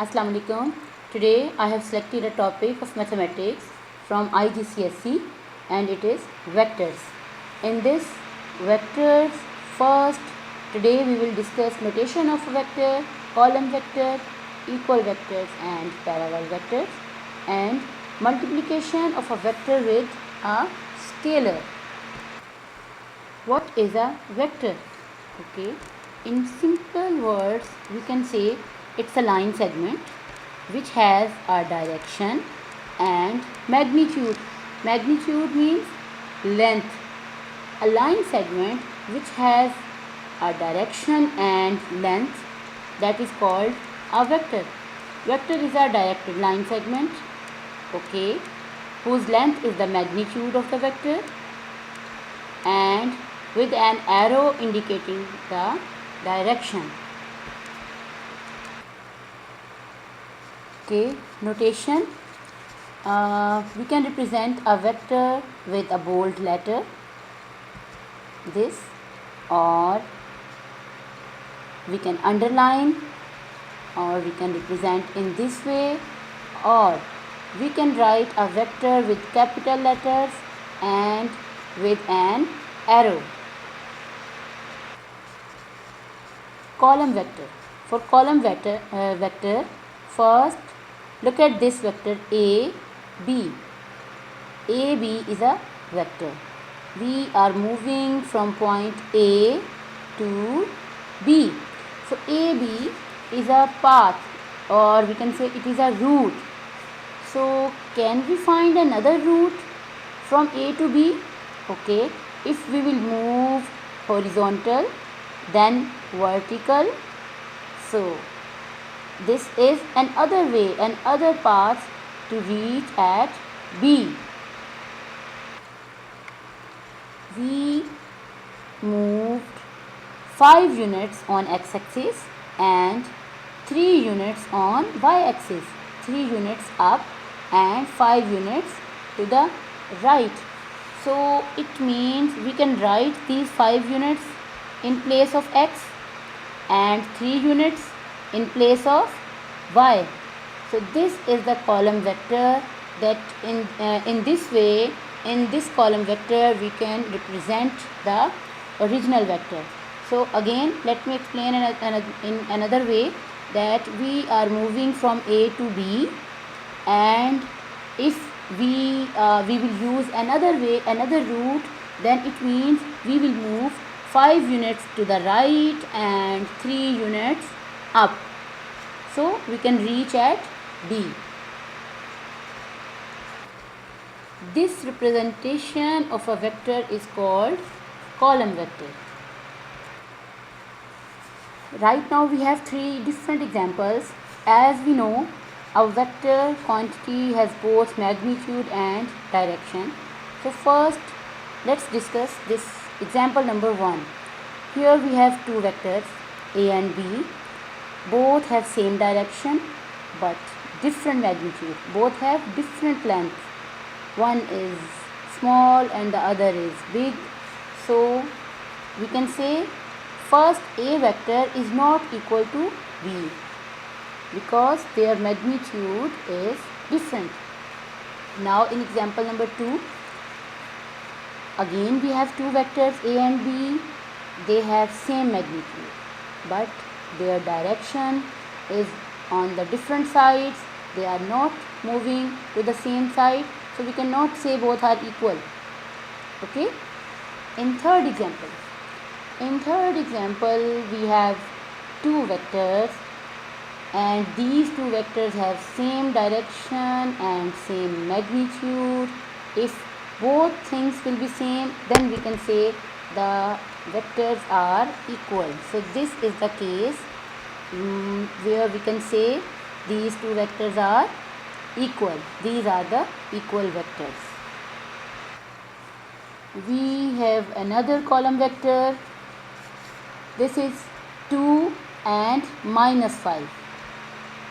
Assalamu alaikum. Today I have selected a topic of mathematics from IGCSE and it is vectors. In this vectors, first today we will discuss notation of a vector, column vector, equal vectors and parallel vectors, and multiplication of a vector with a scalar. What is a vector? Okay, in simple words we can say it's a line segment which has a direction and magnitude. Magnitude means length. A line segment which has a direction and length, that is called a vector. Vector is a directed line segment, okay, whose length is the magnitude of the vector and with an arrow indicating the direction. Okay, notation. We can represent a vector with a bold letter, this, or we can underline, or we can represent in this way, or we can write a vector with capital letters and with an arrow. Column vector. For column vector, first look at this vector A, B. A, B is a vector. We are moving from point A to B. So A, B is a path, or we can say it is a route. So can we find another route from A to B? Okay, if we will move horizontal, then vertical. So this is another way, another path to reach at B. We moved 5 units on x-axis and 3 units on y-axis. 3 units up and 5 units to the right. So it means we can write these 5 units in place of x and 3 units in place of y. So this is the column vector, that in this way, in this column vector we can represent the original vector. So again let me explain in another way, that we are moving from A to B, and if we will use another way, another route, then it means we will move 5 units to the right and 3 units up. So we can reach at B. This representation of a vector is called column vector. Right now we have 3 different examples. As we know, a vector quantity has both magnitude and direction. So first let's discuss this example number 1. Here we have 2 vectors A and B. Both have same direction but different magnitude. Both have different length. One is small and the other is big. So we can say first A vector is not equal to B because their magnitude is different. Now in example number 2, again we have 2 vectors A and B. They have same magnitude but their direction is on the different sides. They are not moving to the same side, so we cannot say both are equal. Okay. In third example we have 2 vectors, and these 2 vectors have same direction and same magnitude. If both things will be same, then we can say the vectors are equal. So this is the case where we can say these 2 vectors are equal. These are the equal vectors. We have another column vector. This is 2 and minus 5.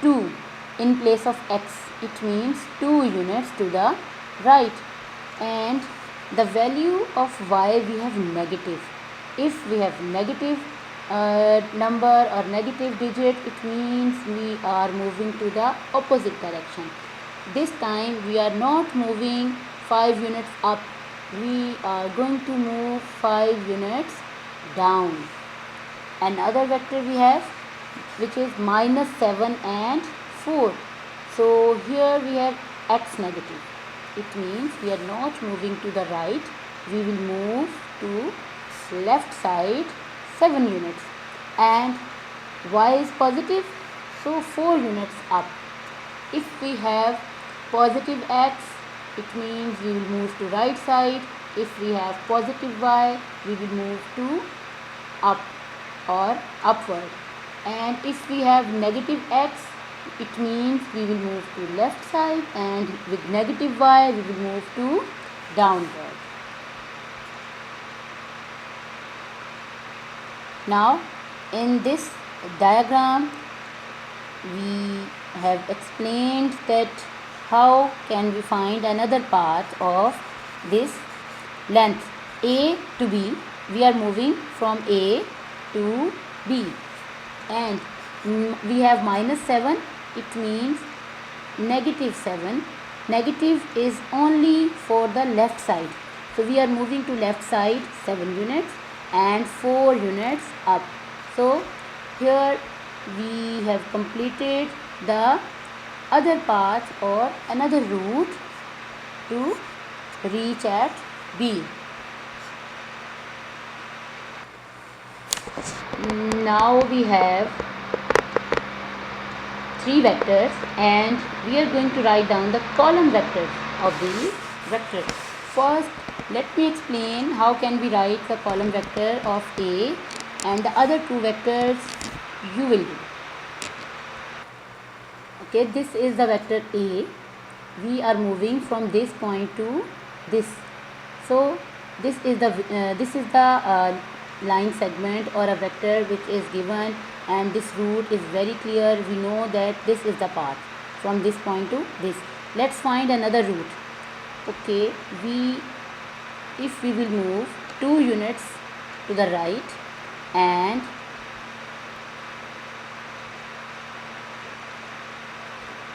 2 in place of x, it means 2 units to the right, and the value of y we have negative. If we have negative, number or negative digit, it means we are moving to the opposite direction. This time we are not moving 5 units up, we are going to move 5 units down. Another vector we have, which is -7 and 4. So here we have x negative. It means we are not moving to the right, we will move to left side 7 units. And y is positive, so 4 units up. If we have positive x, it means we will move to right side. If we have positive y, we will move to up or upward. And if we have negative x, it means we will move to left side, and with negative y we will move to downward. Now in this diagram we have explained that how can we find another path of this length a to b. We are moving from a to b, and we have -7, it means -7. Negative is only for the left side, so we are moving to left side 7 units and 4 units up. So here we have completed the other path or another route to reach at B. Now we have 3 vectors, and we are going to write down the column vectors of these vectors. First, let me explain how can we write the column vector of A, and the other 2 vectors you will do. Okay, this is the vector A. We are moving from this point to this. So this is the line segment or a vector which is given, and this route is very clear. We know that this is the path from this point to this. Let's find another route. Okay, if we will move 2 units to the right and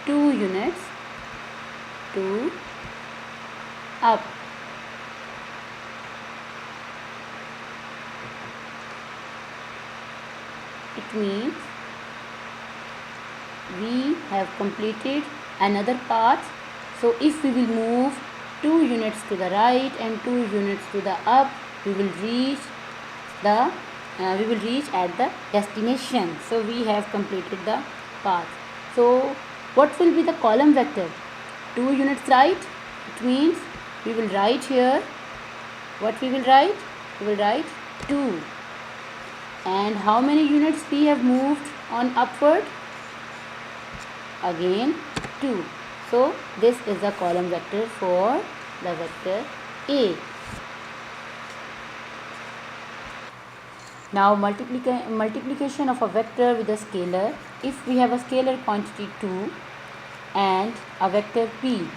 2 units to up, it means we have completed another path. So if we will move 2 units to the right and 2 units to the up, we will reach at the destination. So we have completed the path. So what will be the column vector? 2 units right, it means we will write here, what we will write? We will write 2. And how many units we have moved on upward? Again 2. So this is the column vector for the vector A. Now multiplication of a vector with a scalar. If we have a scalar quantity 2 and a vector p,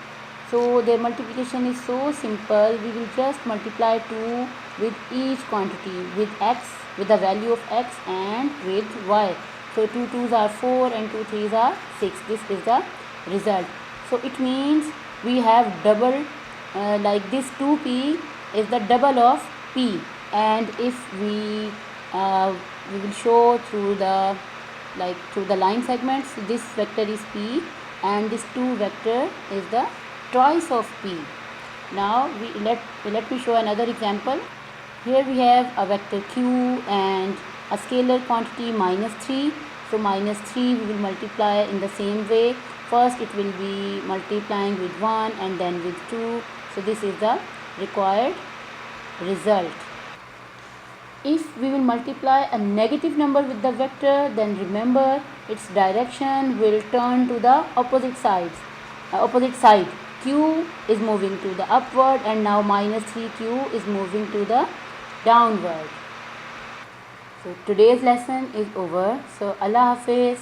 so their multiplication is so simple. We will just multiply 2 with each quantity, with x, with the value of x, and with y. So 2 2s are 4 and 2 3s are 6. This is the result. So it means we have double, like this 2p is the double of p, and if we will show through the line segments, this vector is p and this 2 vector is the twice of p. Now let me show another example. Here we have a vector q and a scalar quantity -3. So -3 we will multiply in the same way. First it will be multiplying with 1 and then with 2. So this is the required result. If we will multiply a negative number with the vector, then remember its direction will turn to the opposite side. Q is moving to the upward, and now -3q is moving to the downward. So today's lesson is over. So Allah Hafiz.